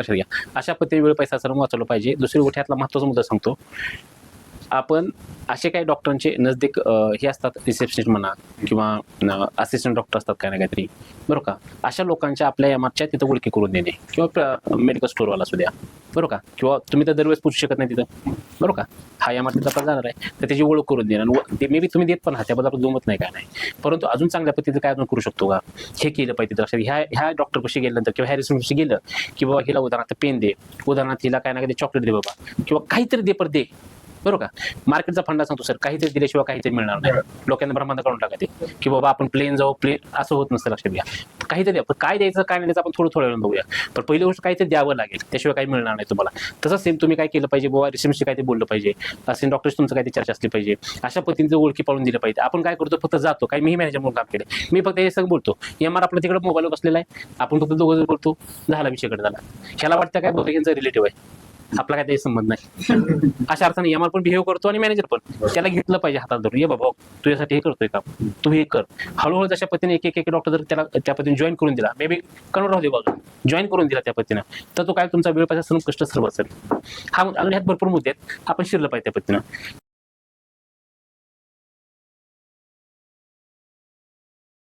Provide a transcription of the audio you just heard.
लक्षात घ्या. अशा पद्धतीने वेळ पैसा सर्व वाचवलं पाहिजे. दुसरी गोष्ट यातला महत्त्वाचा मुद्दा सांगतो. आपण असे काही डॉक्टरांचे नजदीक हे असतात, रिसेप्शनिस्ट म्हणा किंवा असिस्टंट डॉक्टर असतात काय ना काहीतरी, बरोबर का. अशा लोकांच्या आपल्या एमआरच्या तिथं ओळखी करून देणे किंवा मेडिकल स्टोअरवाला असू द्या, बरोबर का. किंवा तुम्ही तर दरवेळेस पूछू शकत नाही तिथं, बरोबर का. हा एमआर तिथं आपण जाणार आहे तर त्याची ओळख करून देणार. ते मे बी तुम्ही देत पण आहात, त्याबद्दल आपण दुमत नाही काय नाही. परंतु अजून चांगल्या पद्धतीचं काय आपण करू शकतो का, हे केलं पाहिजे. लक्षात ह्या डॉक्टरपाशी गेल्यानंतर किंवा ह्या रिसेप्शनिस्टपाशी गेलं की बाबा हिला उदाहरणार्थ पेन दे, उदाहरणार्थ हिला काय ना काही चॉकलेट दे बाबा, किंवा काहीतरी दे पर दे, बरोबर का. मार्केटचा फंडा सांगतो सर, काहीतरी दिल्याशिवाय काहीतरी मिळणार नाही. लोकांना ब्रह्मांड काढून टाका ते की बाबा आपण प्लेन जाऊ, प्लेन असं होत नसतं. लक्षात घ्या. काहीतरी द्या, पण काय द्यायचं काय नाही द्यायचं आपण थोडं वेळ बघूया. पण पहिली गोष्ट काहीतरी द्यावं लागेल, त्याशिवाय काही मिळणार नाही तुम्हाला. तसंच सेम तुम्ही काय केलं पाहिजे, बाबा रिसेप्शनशी काहीतरी बोललं पाहिजे, असेल डॉक्टरशी तुमचं काहीतरी चर्चा असली पाहिजे. अशा पद्धतीने ओळखी पाळून दिलं पाहिजे. आपण काय करतो, फक्त जातो, काही मी मॅनेजर म्हणून काम केले, मी फक्त हे सगळं बोलतो. एमआर आपला तिकडे मोबाईलवर बसलेला आहे, आपण फक्त दोघं बोलतो, झाला विषयकडे झाला. ह्याला वाटतं काय बोलतो यांचा रिलेटिव्ह आहे, आपला काय काही संबंध नाही. अशा अर्थाने एमआर पण बिहेव करतो आणि मॅनेजर पण. त्याला घेतलं पाहिजे हातात धरून, ये बाबा तुझ्यासाठी हे करतोय का, तू हे कर. हळूहळू जशा पद्धतीने एक डॉक्टर जर त्याला त्या पद्धतीने जॉईन करून दिला, मे बी करून राहू दे बाजू, जॉईन करून दिला त्या पद्धतीनं, तर तो काय तुमचा वेळ पैसा सर्व कष्ट सर्व असेल. हा अजून ह्यात भरपूर मुद्दे आहेत, आपण शिरलं पाहिजे त्या पद्धतीनं.